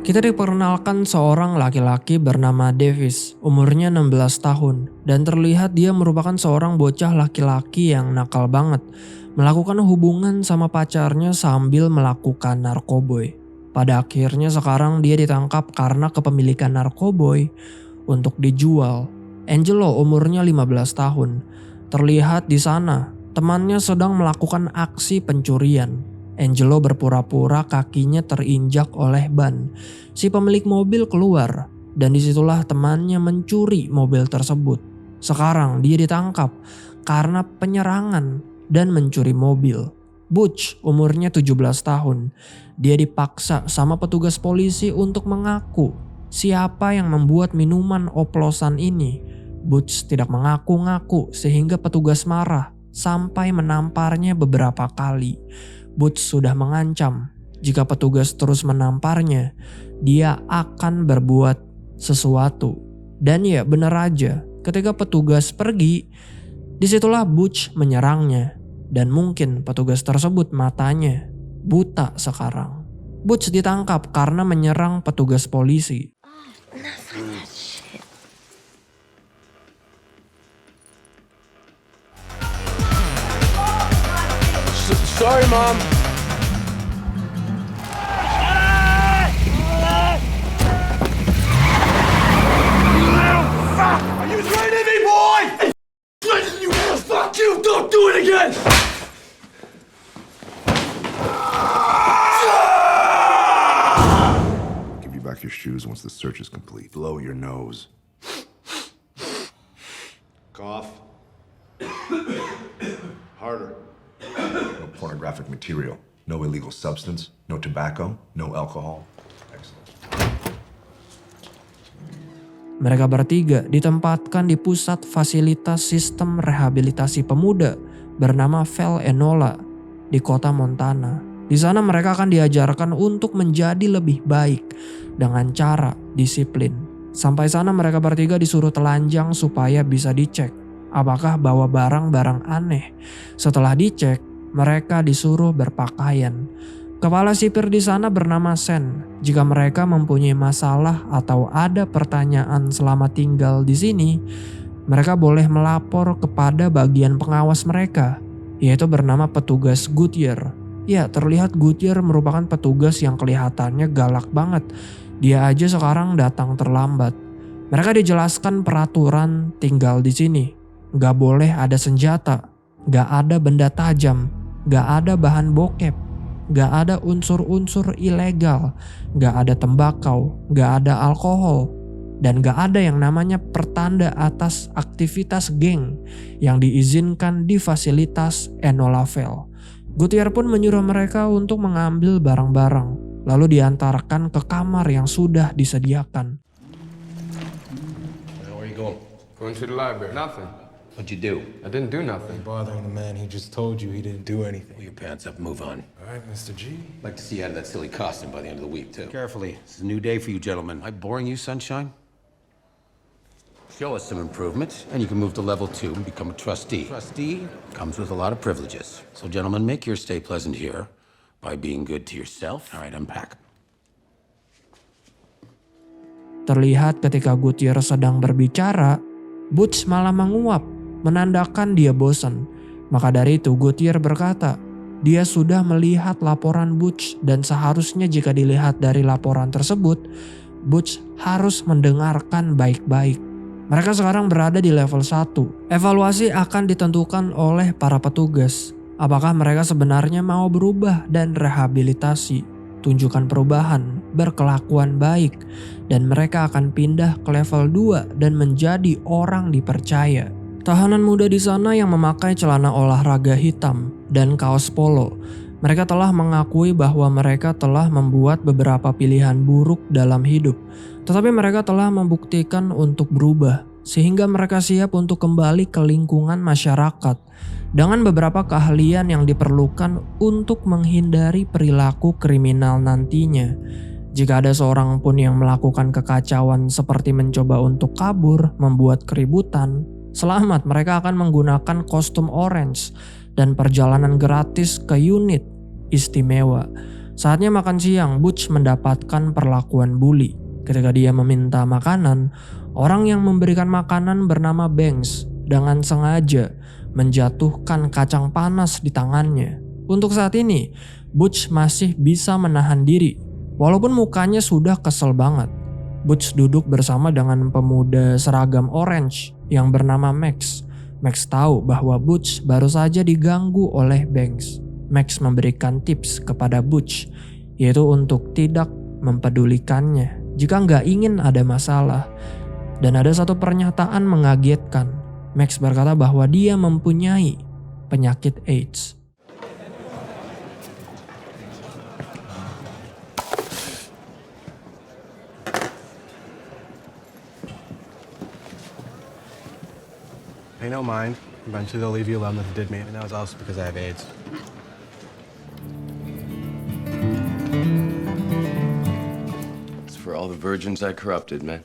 Kita diperkenalkan seorang laki-laki bernama Davis, umurnya 16 tahun, dan terlihat dia merupakan seorang bocah laki-laki yang nakal banget, melakukan hubungan sama pacarnya sambil melakukan narkoboy. Pada akhirnya sekarang dia ditangkap karena kepemilikan narkoboy untuk dijual. Angelo umurnya 15 tahun, terlihat di sana temannya sedang melakukan aksi pencurian. Angelo berpura-pura kakinya terinjak oleh ban. Si pemilik mobil keluar dan disitulah temannya mencuri mobil tersebut. Sekarang dia ditangkap karena penyerangan dan mencuri mobil. Butch umurnya 17 tahun. Dia dipaksa sama petugas polisi untuk mengaku siapa yang membuat minuman oplosan ini. Butch tidak mengaku-ngaku sehingga petugas marah sampai menamparnya beberapa kali. Butch sudah mengancam jika petugas terus menamparnya, dia akan berbuat sesuatu. Dan ya benar aja, ketika petugas pergi, disitulah Butch menyerangnya. Dan mungkin petugas tersebut matanya buta sekarang. Butch ditangkap karena menyerang petugas polisi. Sorry, Mom. Are you threatening me, boy? Threatening you? Fuck you! Don't do it again! Give you back your shoes once the search is complete. Blow your nose. Cough. Harder. No pornographic material. No illegal substance. No tobacco. No alcohol. Excellent. Mereka bertiga ditempatkan di pusat fasilitas sistem rehabilitasi pemuda bernama Val Enola di kota Montana. Di sana mereka akan diajarkan untuk menjadi lebih baik dengan cara disiplin. Sampai sana mereka bertiga disuruh telanjang supaya bisa dicek apakah bawa barang-barang aneh. Setelah dicek, mereka disuruh berpakaian. Kepala sipir di sana bernama Sen. Jika mereka mempunyai masalah atau ada pertanyaan selama tinggal di sini, mereka boleh melapor kepada bagian pengawas mereka, yaitu bernama petugas Goodyear. Ya, terlihat Goodyear merupakan petugas yang kelihatannya galak banget. Dia aja sekarang datang terlambat. Mereka dijelaskan peraturan tinggal di sini. Gak boleh ada senjata, gak ada benda tajam, gak ada bahan bokep, gak ada unsur-unsur ilegal, gak ada tembakau, gak ada alkohol, dan gak ada yang namanya pertanda atas aktivitas geng yang diizinkan di fasilitas Enola Val. Goodyear pun menyuruh mereka untuk mengambil barang-barang, lalu diantarkan ke kamar yang sudah disediakan. Where you going? Going to the library. Nothing. What'd you do? I didn't do nothing. Bothering the man, he just told you he didn't do anything. Pull your pants up, move on. All right, Mr. G. I'd like to see you out of that silly costume by the end of the week, too. Carefully. This is a new day for you, gentlemen. Am I boring you, Sunshine? Show us some improvement, and you can move to level 2 and become a trustee. Trustee comes with a lot of privileges. So, gentlemen, make your stay pleasant here by being good to yourself. All right, unpack. Terlihat ketika Goodyear sedang berbicara, Butch malah menguap, menandakan dia bosan. Maka dari itu Goodyear berkata, dia sudah melihat laporan Butch dan seharusnya jika dilihat dari laporan tersebut, Butch harus mendengarkan baik-baik. Mereka sekarang berada di level 1. Evaluasi akan ditentukan oleh para petugas. Apakah mereka sebenarnya mau berubah dan rehabilitasi, tunjukkan perubahan, berkelakuan baik, dan mereka akan pindah ke level 2 dan menjadi orang dipercaya. Tahanan muda di sana yang memakai celana olahraga hitam dan kaos polo. Mereka telah mengakui bahwa mereka telah membuat beberapa pilihan buruk dalam hidup. Tetapi mereka telah membuktikan untuk berubah. Sehingga mereka siap untuk kembali ke lingkungan masyarakat. Dengan beberapa keahlian yang diperlukan untuk menghindari perilaku kriminal nantinya. Jika ada seorang pun yang melakukan kekacauan seperti mencoba untuk kabur, membuat keributan, selamat, mereka akan menggunakan kostum orange dan perjalanan gratis ke unit istimewa. Saatnya makan siang, Butch mendapatkan perlakuan bully. Ketika dia meminta makanan, orang yang memberikan makanan bernama Banks dengan sengaja menjatuhkan kacang panas di tangannya. Untuk saat ini, Butch masih bisa menahan diri, walaupun mukanya sudah kesel banget. Butch duduk bersama dengan pemuda seragam orange yang bernama Max. Max tahu bahwa Butch baru saja diganggu oleh Banks. Max memberikan tips kepada Butch, yaitu untuk tidak mempedulikannya jika nggak ingin ada masalah. Dan ada satu pernyataan mengagetkan. Max berkata bahwa dia mempunyai penyakit AIDS. Pay no mind. Eventually they'll leave you alone like they did me, and that was also because I have AIDS. It's for all the virgins I corrupted, man.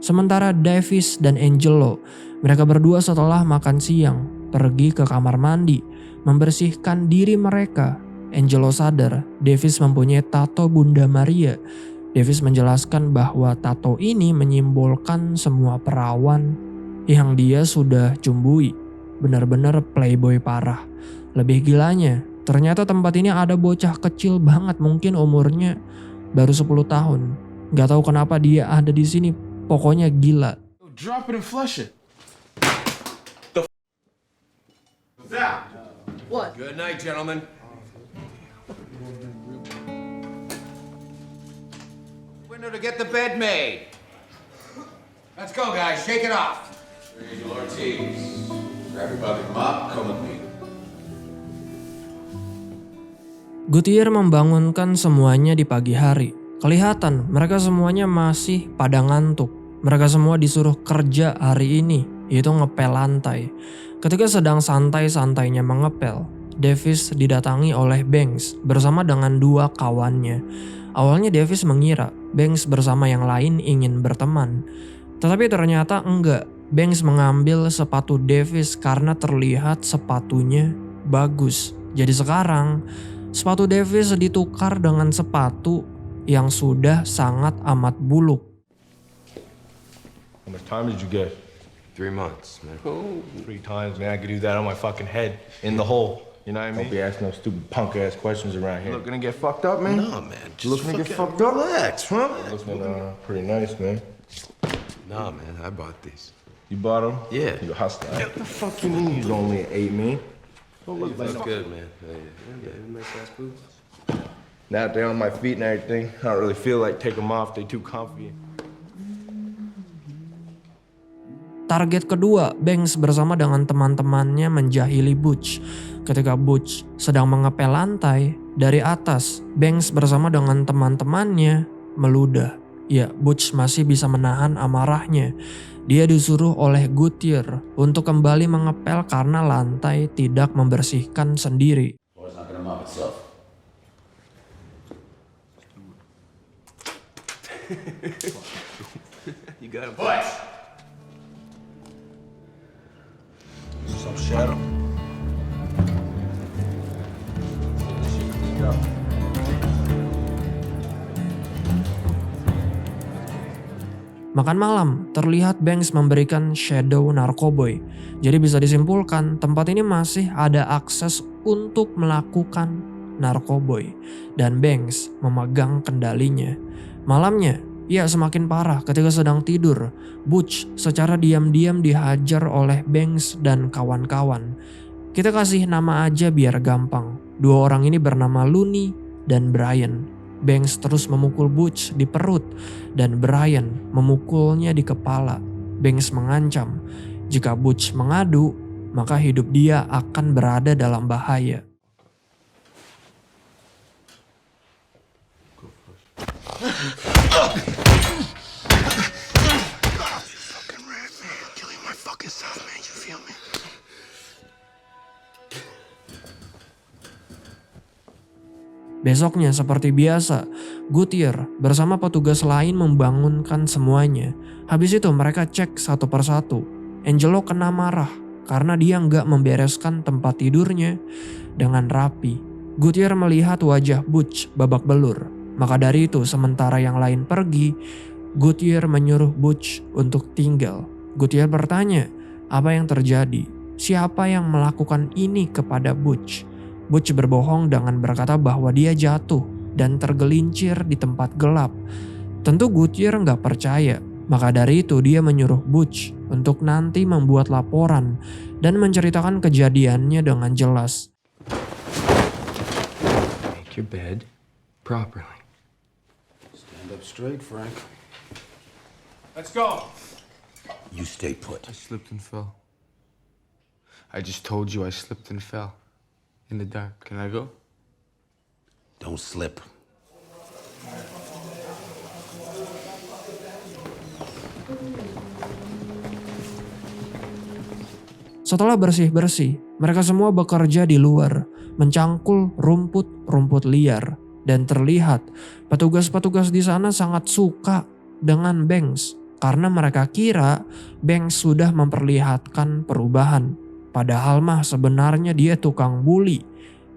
Sementara Davis dan Angelo, mereka berdua setelah makan siang, pergi ke kamar mandi, membersihkan diri mereka. Angelo sadar Davis mempunyai tato Bunda Maria. Davis menjelaskan bahwa tato ini menyimbolkan semua perawan yang dia sudah cumbui. Benar-benar playboy parah. Lebih gilanya, ternyata tempat ini ada bocah kecil banget, mungkin umurnya baru 10 tahun. Gak tahu kenapa dia ada di sini, pokoknya gila. Drop it and flush it. Good night, gentlemen. Window to get the bed made. Let's go, guys. Shake it off. Angel Ortiz. Grab your bucket mop, come with me. Gutierrez membangunkan semuanya di pagi hari. Kelihatan mereka semuanya masih pada ngantuk. Mereka semua disuruh kerja hari ini, yaitu ngepel lantai. Ketika sedang santai-santainya mengepel, Davis didatangi oleh Banks bersama dengan dua kawannya. Awalnya Davis mengira Banks bersama yang lain ingin berteman. Tetapi ternyata enggak. Banks mengambil sepatu Davis karena terlihat sepatunya bagus. Jadi sekarang sepatu Davis ditukar dengan sepatu yang sudah sangat amat buluk. How much time did you get? 3 months, man. 3 times, man. I could do that on my fucking head in the hole. You know what I mean? Don't be asking no stupid punk ass questions around here. Looking to get fucked up, man? No, man. Just Looking to get fucked up? Relax, huh? Looking pretty nice, man. Nah, man. I bought these. You bought them? Yeah. You a hustler. What the fuck you mean you only 8, man? Don't look like Looks good, man. Yeah, nice ass boots. now that they're on my feet and everything. I don't really feel like taking them off. They too comfy. Target kedua, Banks bersama dengan teman-temannya menjahili Butch. Ketika Butch sedang mengepel lantai, dari atas, Banks bersama dengan teman-temannya meludah. Ya, Butch masih bisa menahan amarahnya. Dia disuruh oleh Gutierrez untuk kembali mengepel karena lantai tidak membersihkan sendiri. Floor's not gonna mop itself. You got him. Push! Some shadow. Makan malam, terlihat Banks memberikan shadow narkoboy. Jadi bisa disimpulkan tempat ini masih ada akses untuk melakukan narkoboy. Dan Banks memegang kendalinya. Malamnya, ia semakin parah ketika sedang tidur. Butch secara diam-diam dihajar oleh Banks dan kawan-kawan. Kita kasih nama aja biar gampang. Dua orang ini bernama Looney dan Brian. Banks terus memukul Butch di perut dan Brian memukulnya di kepala. Banks mengancam, jika Butch mengadu, maka hidup dia akan berada dalam bahaya. Besoknya seperti biasa, Gutierrez bersama petugas lain membangunkan semuanya. Habis itu mereka cek satu persatu. Angelo kena marah karena dia nggak membereskan tempat tidurnya dengan rapi. Goodyear melihat wajah Butch babak belur. Maka dari itu sementara yang lain pergi, Goodyear menyuruh Butch untuk tinggal. Goodyear bertanya, apa yang terjadi? Siapa yang melakukan ini kepada Butch? Butch berbohong dengan berkata bahwa dia jatuh dan tergelincir di tempat gelap. Tentu Goodyear nggak percaya. Maka dari itu dia menyuruh Butch untuk nanti membuat laporan dan menceritakan kejadiannya dengan jelas. Make your bed properly. Stand up straight, Frank. Let's go. You stay put. I slipped and fell. I just told you I slipped and fell. In the dark. Can I go? Don't slip. Setelah bersih-bersih, mereka semua bekerja di luar, mencangkul rumput-rumput liar. Dan terlihat petugas-petugas di sana sangat suka dengan Banks karena mereka kira Banks sudah memperlihatkan perubahan. Padahal mah sebenarnya dia tukang bully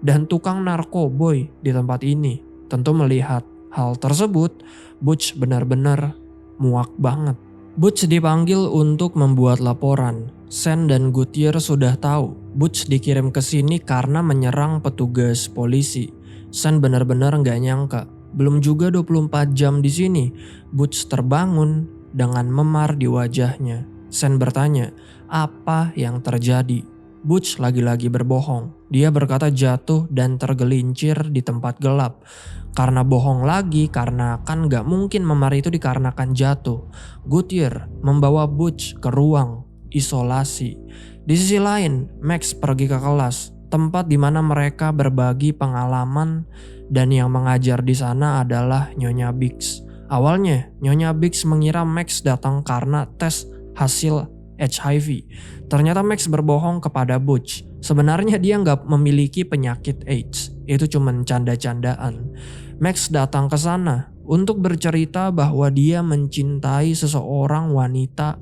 dan tukang narkoboy di tempat ini. Tentu melihat hal tersebut, Butch benar-benar muak banget. Butch dipanggil untuk membuat laporan. Sen dan Goodyear sudah tahu Butch dikirim ke sini karena menyerang petugas polisi. Sen benar-benar nggak nyangka. Belum juga 24 jam di sini, Butch terbangun dengan memar di wajahnya. Sen bertanya, apa yang terjadi? Butch lagi-lagi berbohong. Dia berkata jatuh dan tergelincir di tempat gelap. Karena bohong lagi, karena kan gak mungkin memar itu dikarenakan jatuh. Goodyear membawa Butch ke ruang isolasi. Di sisi lain, Max pergi ke kelas, tempat di mana mereka berbagi pengalaman dan yang mengajar di sana adalah Nyonya Biggs. Awalnya, Nyonya Biggs mengira Max datang karena tes hasil HIV. Ternyata Max berbohong kepada Butch. Sebenarnya dia nggak memiliki penyakit AIDS. Itu cuma canda-candaan. Max datang ke sana untuk bercerita bahwa dia mencintai seseorang wanita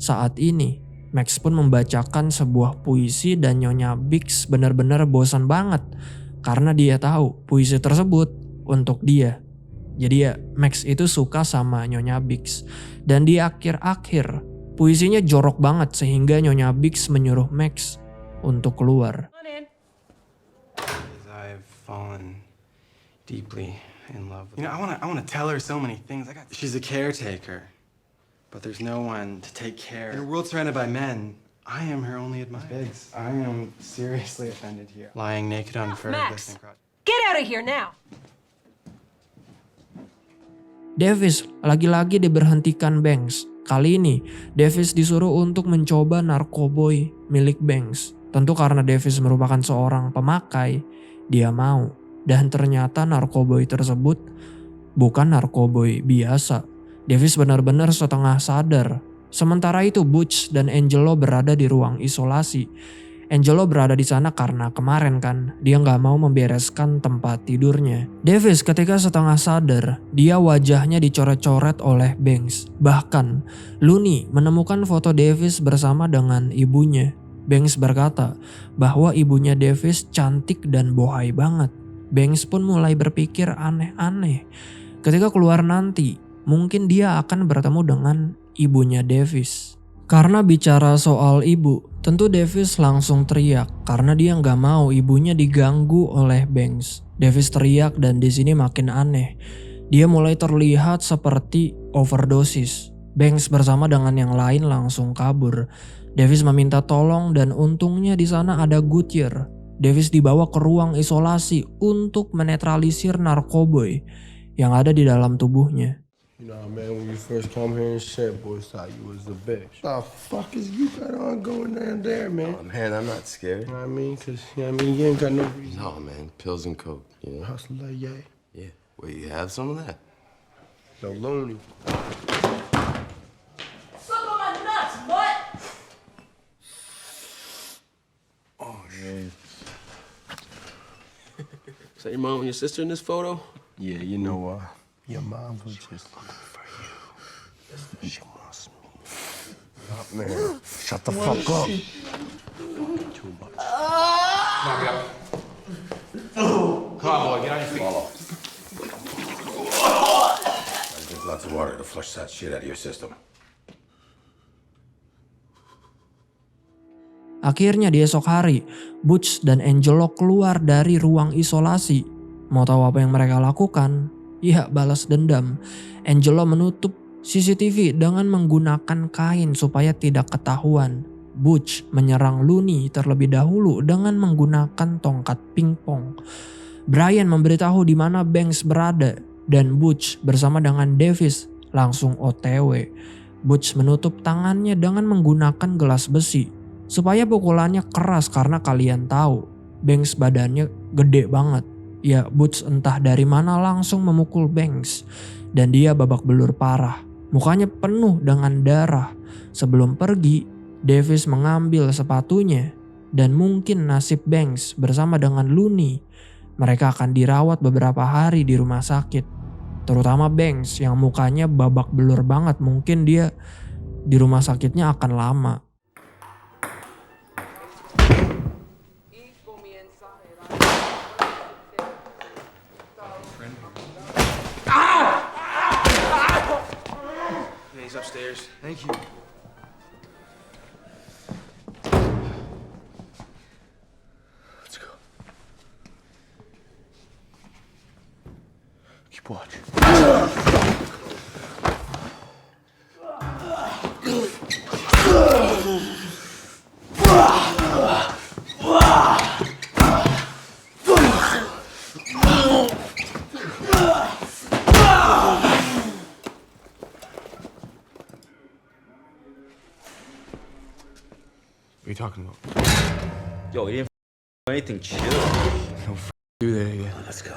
saat ini. Max pun membacakan sebuah puisi dan Nyonya Biggs benar-benar bosan banget karena dia tahu puisi tersebut untuk dia. Jadi ya Max itu suka sama Nyonya Biggs. Dan di akhir-akhir puisinya jorok banget sehingga Nyonya Biggs menyuruh Max untuk keluar. I've fallen deeply in love with her. I want to tell her so many things. She's a caretaker, but there's no one to take care. In a world surrounded by men, I am her only admirer. Biggs, I am seriously offended here. Lying naked on fur. Max, get out of here now. Davis lagi-lagi diberhentikan Banks. Kali ini Davis disuruh untuk mencoba narkoboy milik Banks. Tentu karena Davis merupakan seorang pemakai, dia mau. Dan ternyata narkoboy tersebut bukan narkoboy biasa. Davis benar-benar setengah sadar. Sementara itu Butch dan Angelo berada di ruang isolasi. Angelo berada di sana karena kemarin kan dia nggak mau membereskan tempat tidurnya. Davis ketika setengah sadar, dia wajahnya dicoret-coret oleh Banks. Bahkan Looney menemukan foto Davis bersama dengan ibunya. Banks berkata bahwa ibunya Davis cantik dan bohai banget. Banks pun mulai berpikir aneh-aneh. Ketika keluar nanti, mungkin dia akan bertemu dengan ibunya Davis. Karena bicara soal ibu, tentu Davis langsung teriak karena dia nggak mau ibunya diganggu oleh Banks. Davis teriak dan di sini makin aneh. Dia mulai terlihat seperti overdosis. Banks bersama dengan yang lain langsung kabur. Davis meminta tolong dan untungnya di sana ada Goodyear. Davis dibawa ke ruang isolasi untuk menetralisir narkoboy yang ada di dalam tubuhnya. You know, man, when you first come here and shit, boys thought you was the bitch. The fuck is you got on going down there, man? Oh, man, I'm not scared. You know what I mean? Cause, you know what I mean? You ain't got no reason. No, man, pills and coke, you know? Hustle like, yeah. Yeah, well, you have some of that. No loony. Suck on my nuts, butt! Oh, man. Is that your mom and your sister in this photo? Yeah, you know, your mom was just looking for you. She wants me. Oh, man. Shut the fuck up. Too much. Knock it out. to flush that shit out of your system. Akhirnya di esok hari, Butch dan Angelo keluar dari ruang isolasi. Mau tahu apa yang mereka lakukan? Ya, balas dendam. Angelo menutup CCTV dengan menggunakan kain supaya tidak ketahuan. Butch menyerang Looney terlebih dahulu dengan menggunakan tongkat pingpong. Brian memberitahu di mana Banks berada dan Butch bersama dengan Davis langsung OTW. Butch menutup tangannya dengan menggunakan gelas besi supaya pukulannya keras karena kalian tahu Banks badannya gede banget. Ya, Butch entah dari mana langsung memukul Banks dan dia babak belur parah. Mukanya penuh dengan darah. Sebelum pergi, Davis mengambil sepatunya dan mungkin nasib Banks bersama dengan Looney. Mereka akan dirawat beberapa hari di rumah sakit. Terutama Banks yang mukanya babak belur banget, mungkin dia di rumah sakitnya akan lama. He's upstairs. Thank you. Let's go. Keep watch. What are you talking about? Yo, he didn't anything. Chill. Do that again. Let's go.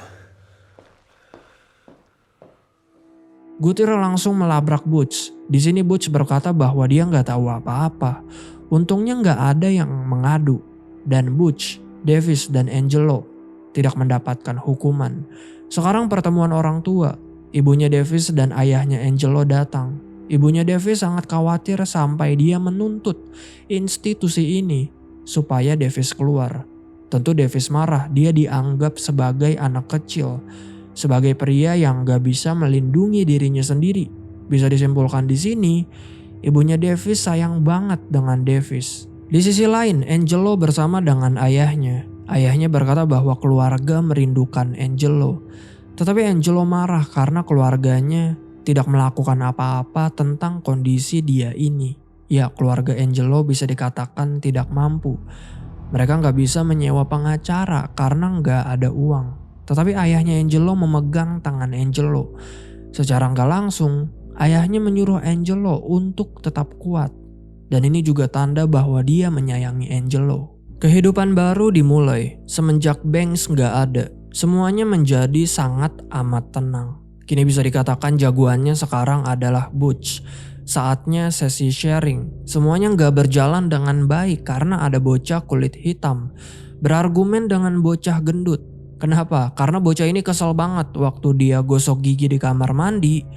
Gutir langsung melabrak Butch. Di sini Butch berkata bahwa dia nggak tahu apa-apa. Untungnya nggak ada yang mengadu. Dan Butch, Davis, dan Angelo tidak mendapatkan hukuman. Sekarang pertemuan orang tua. Ibunya Davis dan ayahnya Angelo datang. Ibunya Davis sangat khawatir sampai dia menuntut institusi ini supaya Davis keluar. Tentu Davis marah, dia dianggap sebagai anak kecil. Sebagai pria yang gak bisa melindungi dirinya sendiri. Bisa disimpulkan di sini, ibunya Davis sayang banget dengan Davis. Di sisi lain, Angelo bersama dengan ayahnya. Ayahnya berkata bahwa keluarga merindukan Angelo. Tetapi Angelo marah karena keluarganya tidak melakukan apa-apa tentang kondisi dia ini. Ya, keluarga Angelo bisa dikatakan tidak mampu. Mereka nggak bisa menyewa pengacara karena nggak ada uang. Tetapi ayahnya Angelo memegang tangan Angelo. Secara nggak langsung, ayahnya menyuruh Angelo untuk tetap kuat. Dan ini juga tanda bahwa dia menyayangi Angelo. Kehidupan baru dimulai semenjak Banks nggak ada. Semuanya menjadi sangat amat tenang. Kini bisa dikatakan jagoannya sekarang adalah Butch. Saatnya sesi sharing. Semuanya nggak berjalan dengan baik karena ada bocah kulit hitam berargumen dengan bocah gendut. Kenapa? Karena bocah ini kesel banget waktu dia gosok gigi di kamar mandi.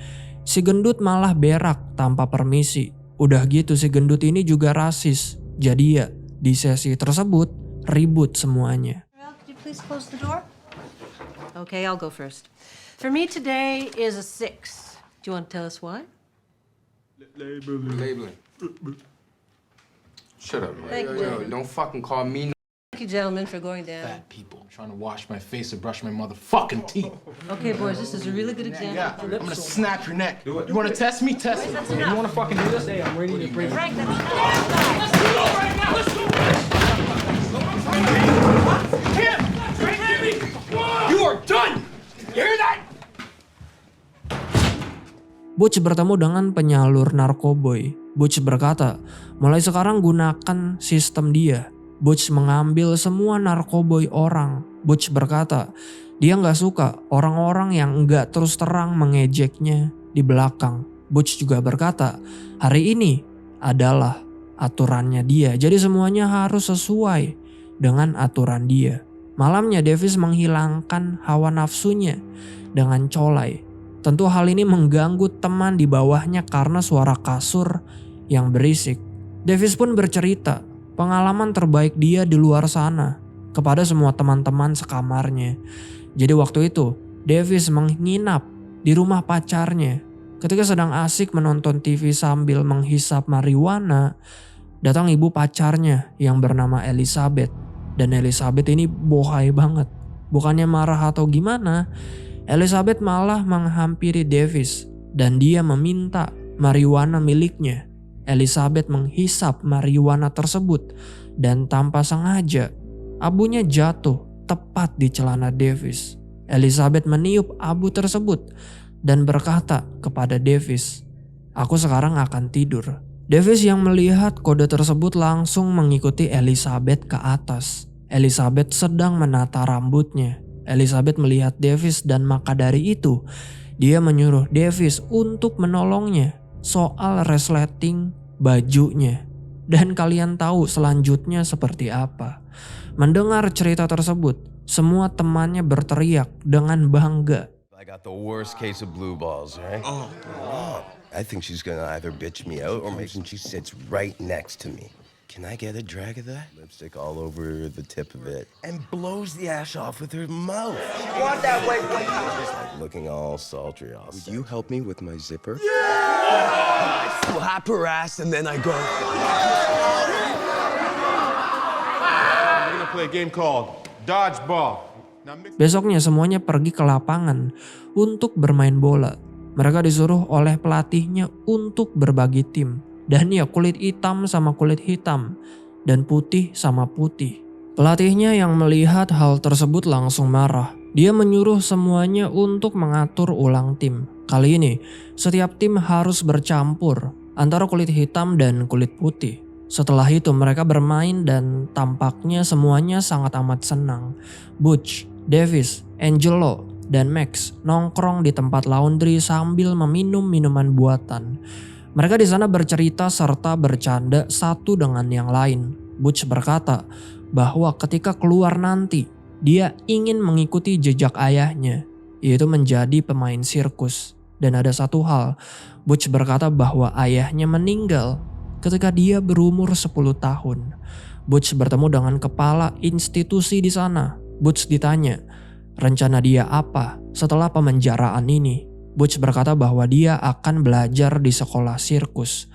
Si gendut malah berak tanpa permisi. Udah gitu si gendut ini juga rasis. Jadi ya di sesi tersebut ribut semuanya. Could you please close the door? Okay, I'll go first. For me today is a 6. Do you want to tell us why? Labeling. Shut up, man. Thank you. Don't fucking call me Thank you, gentlemen, for going down. Fat people trying to wash my face and brush my motherfucking teeth. Okay, boys, this is a really good example. Yeah, I'm gonna snap your neck. Do it. You wanna test me? Test me. You wanna fucking do this? Hey, I'm ready to break. Frank, that's enough. Let's go right now. Let's go. You are done. You hear that? Butch bertemu dengan penyalur narkoboy. Butch berkata, mulai sekarang gunakan sistem dia. Butch mengambil semua narkoboy orang. Butch berkata, dia gak suka orang-orang yang gak terus terang mengejeknya di belakang. Butch juga berkata, hari ini adalah aturannya dia. Jadi semuanya harus sesuai dengan aturan dia. Malamnya Davis menghilangkan hawa nafsunya dengan colai. Tentu hal ini mengganggu teman di bawahnya karena suara kasur yang berisik. Davis pun bercerita pengalaman terbaik dia di luar sana kepada semua teman-teman sekamarnya. Jadi waktu itu Davis menginap di rumah pacarnya. Ketika sedang asik menonton TV sambil menghisap marijuana, datang ibu pacarnya yang bernama Elizabeth. Dan Elizabeth ini bohai banget. Bukannya marah atau gimana, Elizabeth malah menghampiri Davis dan dia meminta marijuana miliknya. Elizabeth menghisap marijuana tersebut dan tanpa sengaja abunya jatuh tepat di celana Davis. Elizabeth meniup abu tersebut dan berkata kepada Davis, "Aku sekarang akan tidur." Davis yang melihat kode tersebut langsung mengikuti Elizabeth ke atas. Elizabeth sedang menata rambutnya. Elizabeth melihat Davis dan maka dari itu dia menyuruh Davis untuk menolongnya soal resleting bajunya. Dan kalian tahu selanjutnya seperti apa. Mendengar cerita tersebut, semua temannya berteriak dengan bangga. I got the worst case of blue balls, right? Oh. I think she's gonna either bitch me out or make she sits right next to me. Can I get a drag of that? Lipstick all over the tip of it. And blows the ash off with her mouth. Want that way, just like looking all sultry. Would you help me with my zipper? Yeah! I slap her ass and then I go. We're gonna play a game called Dodgeball. Besoknya semuanya pergi ke lapangan untuk bermain bola. Mereka disuruh oleh pelatihnya untuk berbagi tim. Dan ya kulit hitam sama kulit hitam dan putih sama putih. Pelatihnya yang melihat hal tersebut langsung marah. Dia menyuruh semuanya untuk mengatur ulang tim. Kali ini setiap tim harus bercampur antara kulit hitam dan kulit putih. Setelah itu mereka bermain dan tampaknya semuanya sangat amat senang. Butch, Davis, Angelo, dan Max nongkrong di tempat laundry sambil meminum minuman buatan. Mereka di sana bercerita serta bercanda satu dengan yang lain. Butch berkata bahwa ketika keluar nanti, dia ingin mengikuti jejak ayahnya, yaitu menjadi pemain sirkus. Dan ada satu hal, Butch berkata bahwa ayahnya meninggal ketika dia berumur 10 tahun. Butch bertemu dengan kepala institusi di sana. Butch ditanya, rencana dia apa setelah pemenjaraan ini? Butch berkata bahwa dia akan belajar di sekolah sirkus.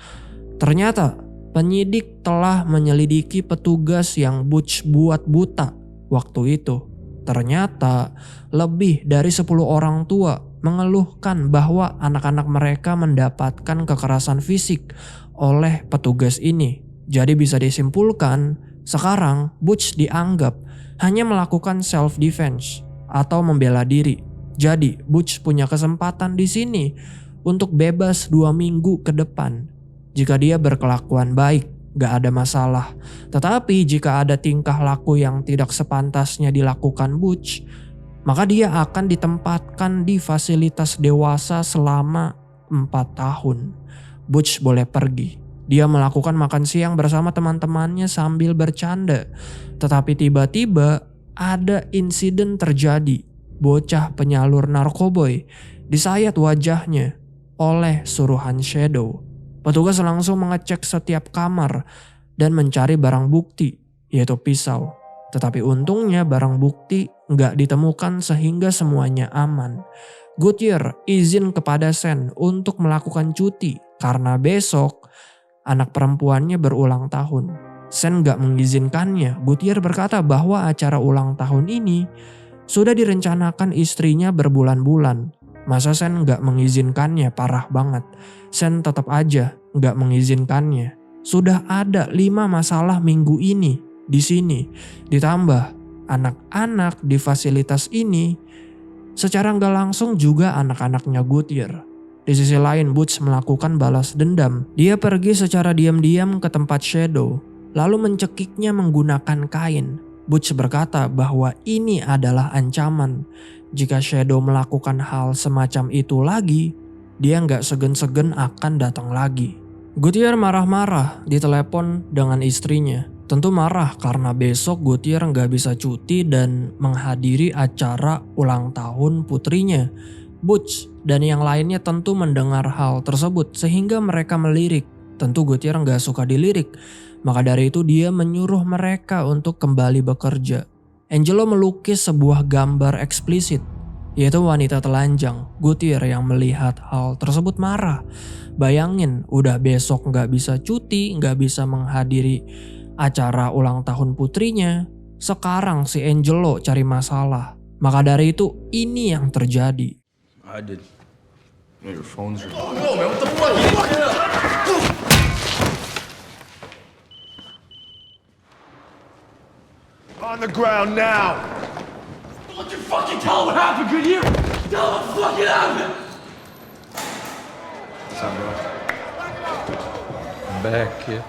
Ternyata penyidik telah menyelidiki petugas yang Butch buat buta waktu itu. Ternyata lebih dari 10 orang tua mengeluhkan bahwa anak-anak mereka mendapatkan kekerasan fisik oleh petugas ini. Jadi bisa disimpulkan sekarang Butch dianggap hanya melakukan self defense atau membela diri. Jadi Butch punya kesempatan di sini untuk bebas 2 minggu ke depan. Jika dia berkelakuan baik, gak ada masalah. Tetapi jika ada tingkah laku yang tidak sepantasnya dilakukan Butch, maka dia akan ditempatkan di fasilitas dewasa selama 4 tahun. Butch boleh pergi. Dia melakukan makan siang bersama teman-temannya sambil bercanda. Tetapi tiba-tiba ada insiden terjadi. Bocah penyalur narkoboy disayat wajahnya oleh suruhan Shadow. Petugas langsung mengecek setiap kamar dan mencari barang bukti, yaitu pisau. Tetapi untungnya barang bukti nggak ditemukan sehingga semuanya aman. Goodyear izin kepada Sen untuk melakukan cuti karena besok anak perempuannya berulang tahun. Sen nggak mengizinkannya. Goodyear berkata bahwa acara ulang tahun ini sudah direncanakan istrinya berbulan-bulan. Masa Sen gak mengizinkannya? Parah banget. Sen tetap aja gak mengizinkannya. Sudah ada 5 masalah minggu ini di sini. Ditambah anak-anak di fasilitas ini secara gak langsung juga anak-anaknya Goodyear. Di sisi lain Butch melakukan balas dendam. Dia pergi secara diam-diam ke tempat Shadow lalu mencekiknya menggunakan kain. Butch berkata bahwa ini adalah ancaman. Jika Shadow melakukan hal semacam itu lagi, dia nggak segan-segan akan datang lagi. Goodyear marah-marah di telepon dengan istrinya. Tentu marah karena besok Goodyear nggak bisa cuti dan menghadiri acara ulang tahun putrinya. Butch dan yang lainnya tentu mendengar hal tersebut sehingga mereka melirik. Tentu Goodyear nggak suka dilirik. Maka dari itu dia menyuruh mereka untuk kembali bekerja. Angelo melukis sebuah gambar eksplisit yaitu wanita telanjang, Gutierre, yang melihat hal tersebut marah. Bayangin, udah besok nggak bisa cuti, nggak bisa menghadiri acara ulang tahun putrinya. Sekarang si Angelo cari masalah. Maka dari itu, ini yang terjadi. I did. Your phone's ringing. No, man, what the fuck? Fuck it up! On the ground now! Why don't you fucking tell him what happened, Goodyear? Tell him what fucking happened! What's up, bro? I'm back, kid.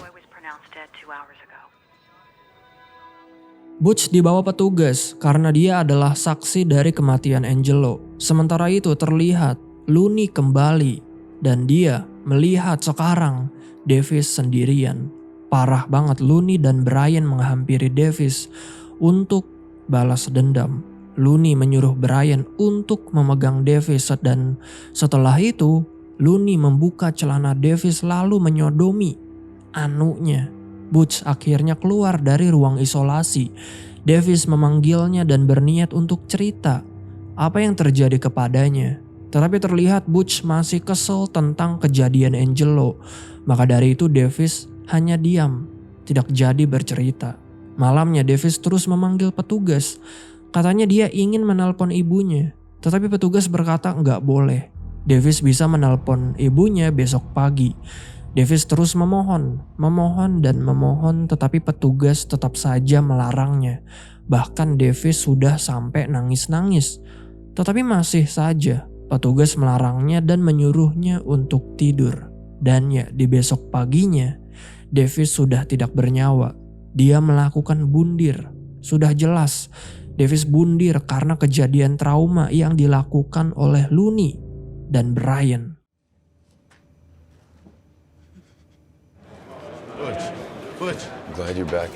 Boy was pronounced dead 2 hours ago. Butch dibawa petugas karena dia adalah saksi dari kematian Angelo. Sementara itu terlihat Looney kembali dan dia melihat sekarang Davis sendirian. Parah banget, Looney dan Brian menghampiri Davis untuk balas dendam. Looney menyuruh Brian untuk memegang Davis dan setelah itu Looney membuka celana Davis lalu menyodomi anunya. Butch akhirnya keluar dari ruang isolasi. Davis memanggilnya dan berniat untuk cerita apa yang terjadi kepadanya. Tetapi terlihat Butch masih kesel tentang kejadian Angelo. Maka dari itu Davis hanya diam, tidak jadi bercerita. Malamnya Davis terus memanggil petugas. Katanya dia ingin menelpon ibunya. Tetapi petugas berkata nggak boleh. Davis bisa menelpon ibunya besok pagi. Davis terus memohon dan memohon, tetapi petugas tetap saja melarangnya. Bahkan Davis sudah sampai nangis-nangis. Tetapi masih saja petugas melarangnya dan menyuruhnya untuk tidur. Dan ya, di besok paginya Davis sudah tidak bernyawa. Dia melakukan bundir. Sudah jelas Davis bundir karena kejadian trauma yang dilakukan oleh Looney dan Brian. Butch. I'm glad you're back.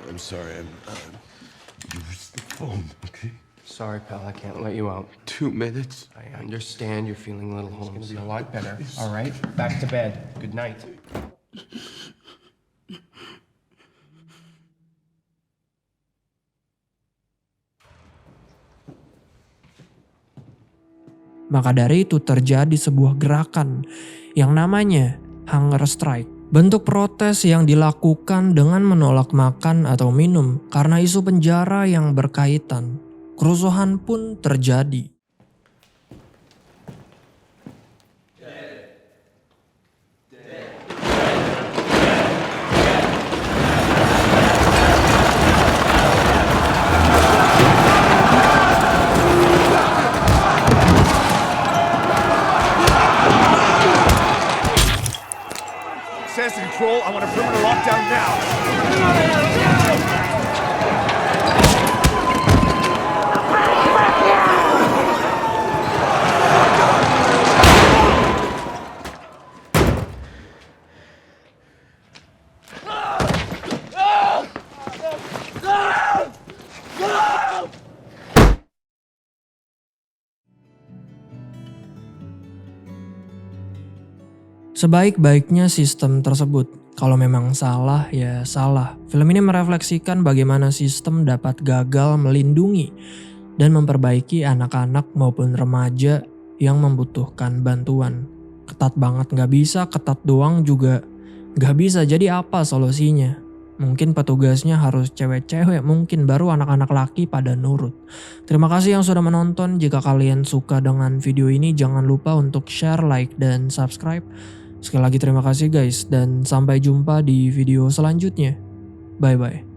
I'm sorry. Use the phone, okay? Sorry, pal, I can't let you out. 2 minutes. I understand you're feeling a little homesick. It's gonna be a lot better, all right? Back to bed. Good night. Maka dari itu terjadi sebuah gerakan yang namanya Hunger Strike. Bentuk protes yang dilakukan dengan menolak makan atau minum karena isu penjara yang berkaitan. Kerusuhan pun terjadi. Says control, I want a perimeter lockdown now. Sebaik-baiknya sistem tersebut, kalau memang salah ya salah. Film ini merefleksikan bagaimana sistem dapat gagal melindungi dan memperbaiki anak-anak maupun remaja yang membutuhkan bantuan. Ketat banget, gak bisa, ketat doang juga gak bisa. Jadi apa solusinya? Mungkin petugasnya harus cewek-cewek, mungkin baru anak-anak laki pada nurut. Terima kasih yang sudah menonton. Jika kalian suka dengan video ini, jangan lupa untuk share, like, dan subscribe. Sekali lagi terima kasih guys, dan sampai jumpa di video selanjutnya. Bye-bye.